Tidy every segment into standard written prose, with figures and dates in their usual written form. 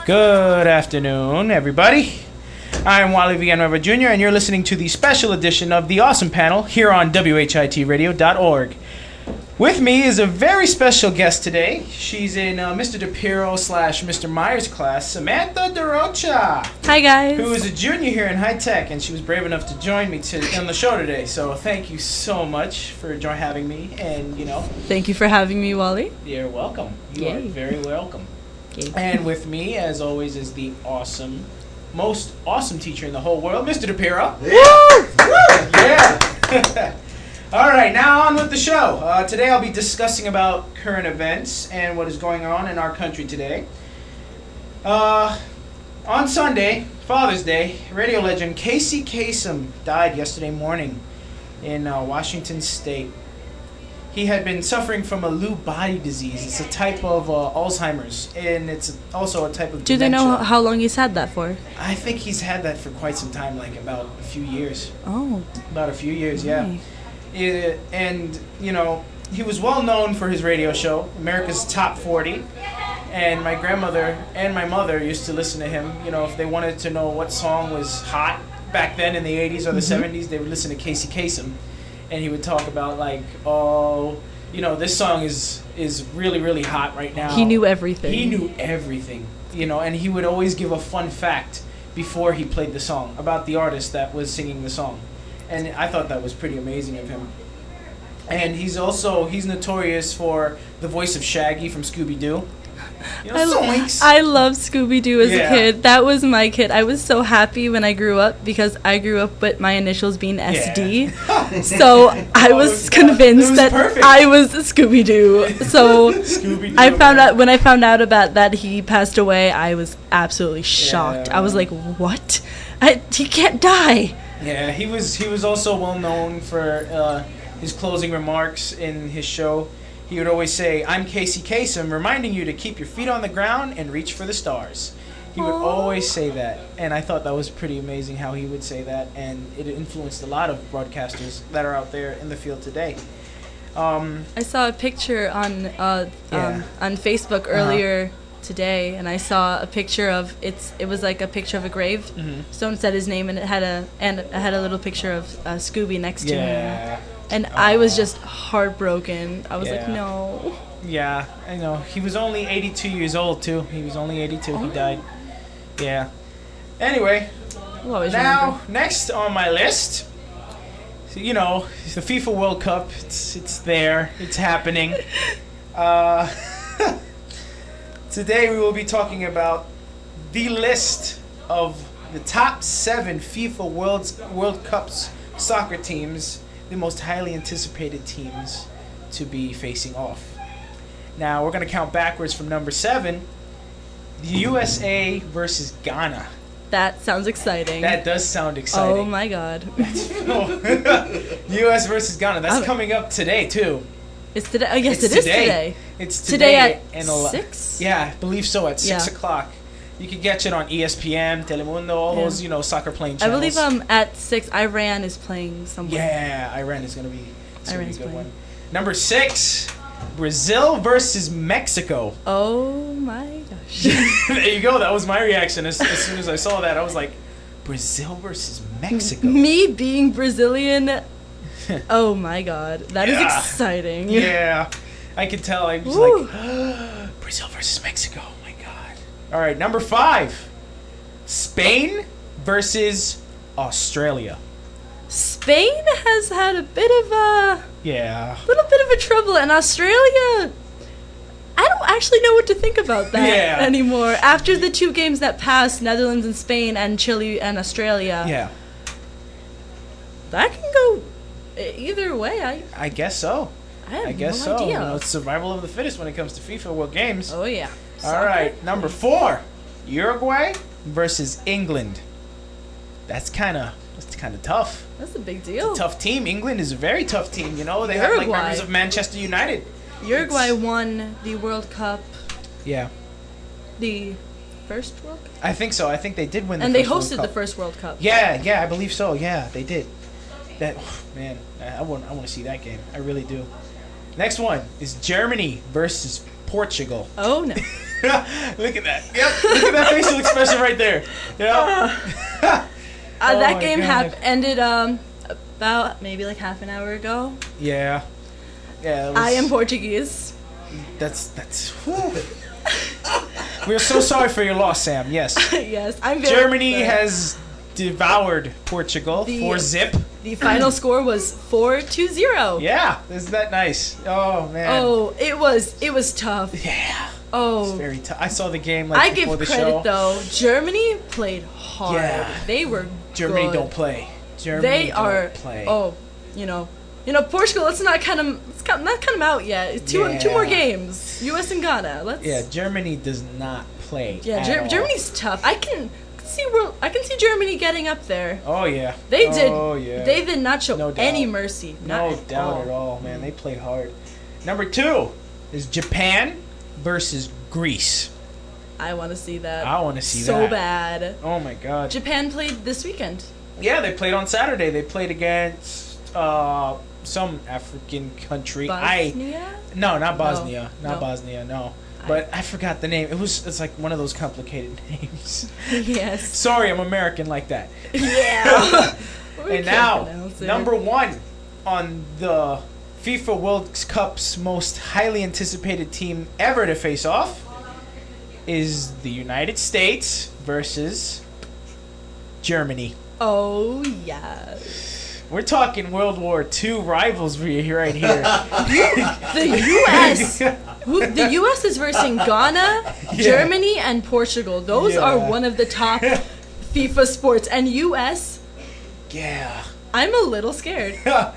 Good afternoon, everybody. I'm Wally Villanueva Jr., and you're listening to the special edition of The Awesome Panel here on WHITradio.org. With me is a very special guest today. She's in Mr. DePiro / Mr. Myers class, Samantha DeRocha. Hi, guys. Who is a junior here in high tech, and she was brave enough to join me on the show today. So thank you so much for having me, and Thank you for having me, Wally. You're welcome. You are very welcome. Yay. And with me, as always, is the most awesome teacher in the whole world, Mr. DePiro. Yeah! All right, now on with the show. Today I'll be discussing about current events and what is going on in our country today. On Sunday, Father's Day, radio legend Casey Kasem died yesterday morning in Washington State. He had been suffering from a Lewy body disease. It's a type of Alzheimer's, and it's also a type of dementia. Do they know how long he's had that for? I think he's had that for quite some time, like about a few years. Oh. About a few years, yeah. Nice. And, he was well known for his radio show, America's Top 40. And my grandmother and my mother used to listen to him. If they wanted to know what song was hot back then in the 80s or the 70s, they would listen to Casey Kasem. And he would talk about, this song is really, really hot right now. He knew everything. He knew everything, and he would always give a fun fact before he played the song about the artist that was singing the song. And I thought that was pretty amazing of him. And he's notorious for the voice of Shaggy from Scooby-Doo. I love Scooby-Doo as a kid. That was my kid. I was so happy when I grew up because I grew up with my initials being SD. So I was convinced that perfect. I was Scooby-Doo. So Scooby-Doo, when I found out about that he passed away, I was absolutely shocked. I was like, "What? He can't die." Yeah, he was also well known for his closing remarks in his show. He would always say, "I'm Casey Kasem, reminding you to keep your feet on the ground and reach for the stars." He would always say that, and I thought that was pretty amazing how he would say that, and it influenced a lot of broadcasters that are out there in the field today. I saw a picture on Facebook earlier today, and I saw a picture of it was like a picture of a grave. Mm-hmm. Someone said his name, and it had a little picture of Scooby next to him. And I was just heartbroken. I was like, no. Yeah, I know. He was only 82 years old, too. He was only 82. He died. Yeah. Anyway, now, next on my list, the FIFA World Cup. It's there. It's happening. Today we will be talking about the list of the top 7 FIFA World Cup's soccer teams, the most highly anticipated teams to be facing off. Now, we're going to count backwards from number 7, the USA versus Ghana. That sounds exciting. That does sound exciting. Oh, my God. US versus Ghana. That's coming up today, too. It's today. Oh, yes, it is today. It's today at 6? Yeah, I believe so, at 6 o'clock. You can catch it on ESPN, Telemundo, all those, soccer playing channels. I believe at 6, Iran is playing somewhere. Yeah, Iran is going to be a good one. Number 6, Brazil versus Mexico. Oh, my gosh. There you go. That was my reaction. As soon as I saw that, I was like, Brazil versus Mexico. Me being Brazilian, oh, my God. That is exciting. Yeah. I could tell. I was like, Brazil versus Mexico. All right, number 5, Spain versus Australia. Spain has had a bit of a little bit of a trouble, and Australia, I don't actually know what to think about that anymore. After the 2 games that passed, Netherlands and Spain, and Chile and Australia, that can go either way. I guess so. I guess no idea. It's survival of the fittest when it comes to FIFA World Games. Oh yeah. All right, number 4, Uruguay versus England. That's kind of tough. That's a big deal. It's a tough team. England is a very tough team. They have like members of Manchester United. Uruguay won the World Cup. Yeah. The first World Cup? I think so. I think they did win the first World Cup. And they hosted the first World Cup. Yeah, I believe so. Yeah, they did. Man, I want to see that game. I really do. Next one is Germany versus Portugal. Oh, no. Look at that. Yep. Look at that facial expression right there. Yep. That game ended about maybe like half an hour ago. Yeah. Yeah. I am Portuguese. That's. We're so sorry for your loss, Sam. Yes. Yes, I'm very Germany has devoured Portugal 4-0. The final score was 4-0. Yeah, isn't that nice? Oh man. Oh, it was tough. Yeah. Oh, it's very tough. I saw the game I before give the credit show. Though. Germany played hard. Yeah. They were Germany good. don't play. Germany don't play. Oh, you know, Portugal. Let's not cut them out yet. Two more games. U.S. and Ghana. Yeah, Germany does not play. Yeah, Germany's tough. I can see Germany getting up there. Oh yeah. They did. Oh yeah. They did not show any mercy. No doubt at all, man. They played hard. Number 2 is Japan versus Greece. I want to see that. I want to see that so bad. Oh my god. Japan played this weekend. Yeah, they played on Saturday. They played against some African country. Bosnia? No, not Bosnia. Not Bosnia. No. But I forgot the name. It's like one of those complicated names. Yes. Sorry, I'm American like that. Yeah. And now, number 1 on the FIFA World Cup's most highly anticipated team ever to face off is the United States versus Germany. Oh, yeah. We're talking World War II rivalry right here. The U.S. The U.S. is versing Ghana, Germany, and Portugal. Those are one of the top FIFA sports. And U.S. Yeah. I'm a little scared. Yeah,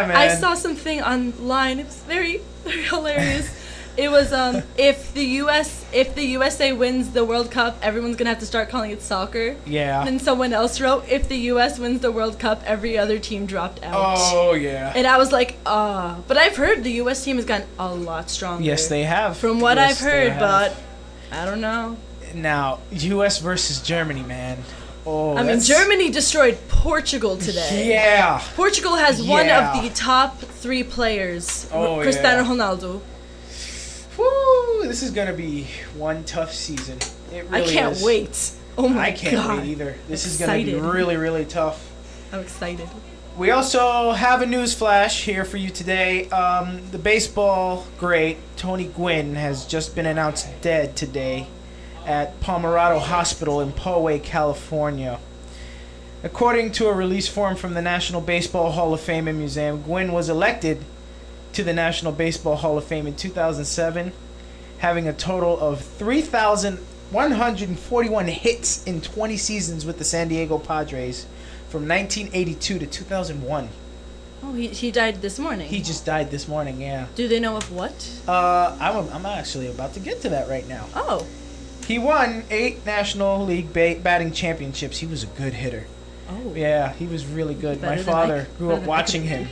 man. I saw something online. It was very, very hilarious. It was if the USA wins the World Cup, everyone's gonna have to start calling it soccer. Yeah. And then someone else wrote, if the US wins the World Cup, every other team dropped out. Oh yeah. And I was like, but I've heard the US team has gotten a lot stronger. Yes, they have. From what I've heard, but I don't know. Now, US versus Germany, man. Oh, I mean, Germany destroyed Portugal today. Yeah. Portugal has one of the top 3 players, Cristiano Ronaldo. Woo, this is going to be one tough season. It really I can't wait. Oh my god. I can't wait either. This is going to be really, really tough. I'm excited. We also have a news flash here for you today. The baseball great Tony Gwynn has just been announced dead today at Palmerado Hospital in Poway, California. According to a release form from the National Baseball Hall of Fame and Museum, Gwynn was elected to the National Baseball Hall of Fame in 2007, having a total of 3,141 hits in 20 seasons with the San Diego Padres from 1982 to 2001. Oh, he died this morning. He just died this morning, yeah. Do they know of what? I'm actually about to get to that right now. Oh. He won 8 National League batting championships. He was a good hitter. Oh. Yeah, he was really good. My father grew up watching him,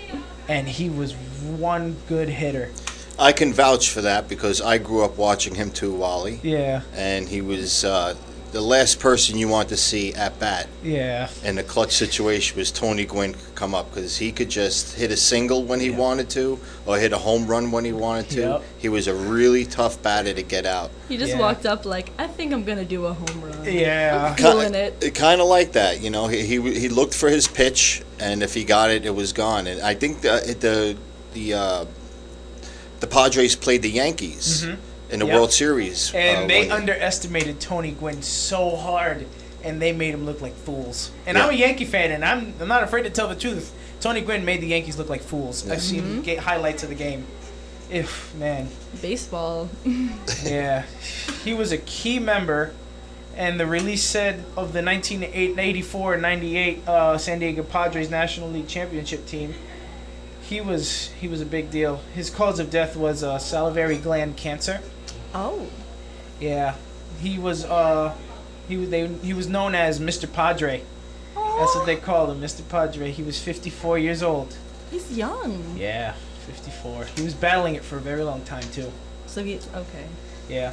and he was one good hitter. I can vouch for that because I grew up watching him too, Wally. Yeah. And he was the last person you want to see at bat. Yeah. In the clutch situation was Tony Gwynn come up because he could just hit a single when he wanted to or hit a home run when he wanted to. Yep. He was a really tough batter to get out. He just walked up like, I think I'm going to do a home run. Yeah. I'm feeling it. Kind of like that, you know. He looked for his pitch, and if he got it, it was gone. And I think the Padres played the Yankees. Mm-hmm. In the World Series. And they underestimated Tony Gwynn so hard, and they made him look like fools. And I'm a Yankee fan, and I'm not afraid to tell the truth. Tony Gwynn made the Yankees look like fools. I've seen highlights of the game. Man. Baseball. Yeah. He was a key member, and the release said of the 1984-98 San Diego Padres National League Championship team, he was a big deal. His cause of death was salivary gland cancer. Oh. Yeah, he was he was known as Mr. Padre. Oh. That's what they called him, Mr. Padre. He was 54 years old. He's young. Yeah, 54. He was battling it for a very long time too. So okay. Yeah.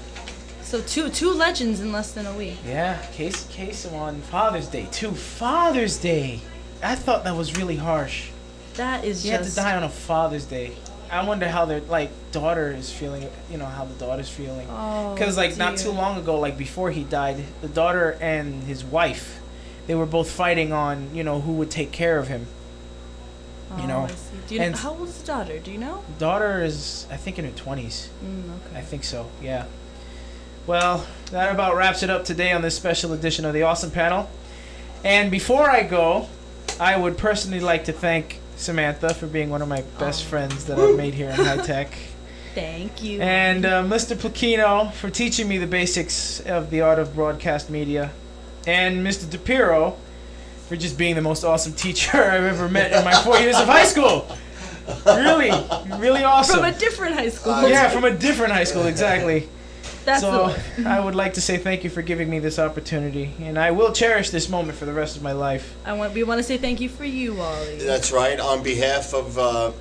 So two legends in less than a week. Yeah, case on Father's Day too. Father's Day. I thought that was really harsh. That is He had to die on a Father's Day. I wonder how their daughter is feeling. You know how the daughter's feeling. Because Oh, not too long ago, before he died, the daughter and his wife, they were both fighting on who would take care of him. I see. How old is the daughter? Do you know? Daughter is, I think, in her 20s. Okay. I think so. Yeah. Well, that about wraps it up today on this special edition of the Awesome Panel. And before I go, I would personally like to thank Samantha for being one of my best friends that I've made here in High Tech. Thank you. And Mr. Placchino for teaching me the basics of the art of broadcast media. And Mr. DePiro for just being the most awesome teacher I've ever met in my 4 years of high school. Really, really awesome. From a different high school. Yeah, from a different high school, exactly. That's so I would like to say thank you for giving me this opportunity, and I will cherish this moment for the rest of my life. We want to say thank you for you, Wally. That's right. On behalf of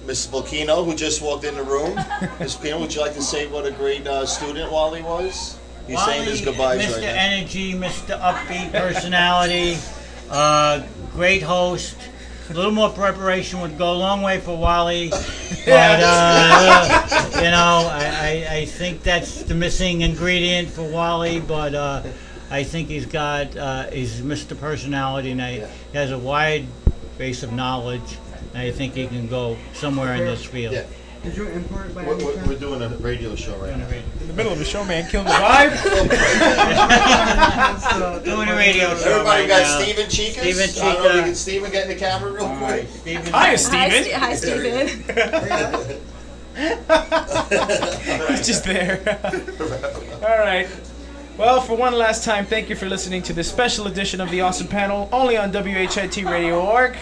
Mr. Placchino, who just walked in the room, Mr. Placchino, would you like to say what a great student Wally was? He's saying his goodbyes Mr. right now. Energy, Mr. Upbeat personality, great host. A little more preparation would go a long way for Wally, but I think that's the missing ingredient for Wally. But I think he's Mr. Personality, and he has a wide base of knowledge. And I think he can go somewhere in this field. Yeah. Is your import by We're doing a radio show right now. In the middle of the show, man, killing the vibe. Doing a radio show Everybody right got now. Steven Chica. Steven I don't know if we Chica. can Steven get in the camera real quick. Hi, Steven. Hi, Steven. He's just there. All right. Well, for one last time, thank you for listening to this special edition of the Awesome Panel, only on WHITradio.org.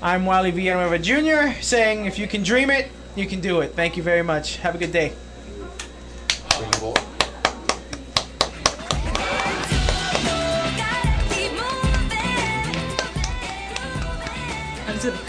I'm Wally Villanueva Jr. saying, if you can dream it, you can do it. Thank you very much. Have a good day. I'm just